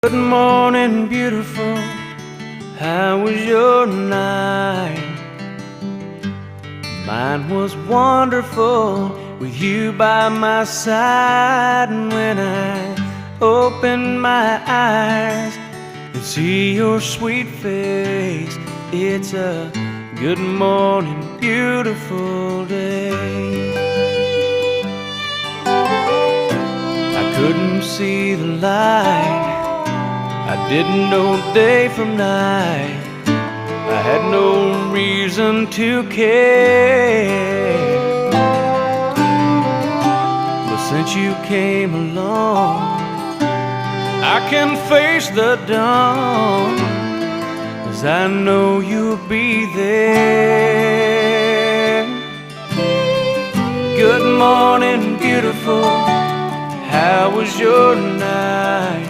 Good morning, beautiful. How was your night? Mine was wonderful with you by my side. And when I open my eyes and see your sweet face, it's a good morning, beautiful day. I couldn't see the light, I didn't know day from night, I had no reason to care. But since you came along, I can face the dawn, 'cause I know you'll be there. Good morning, beautiful. How was your night?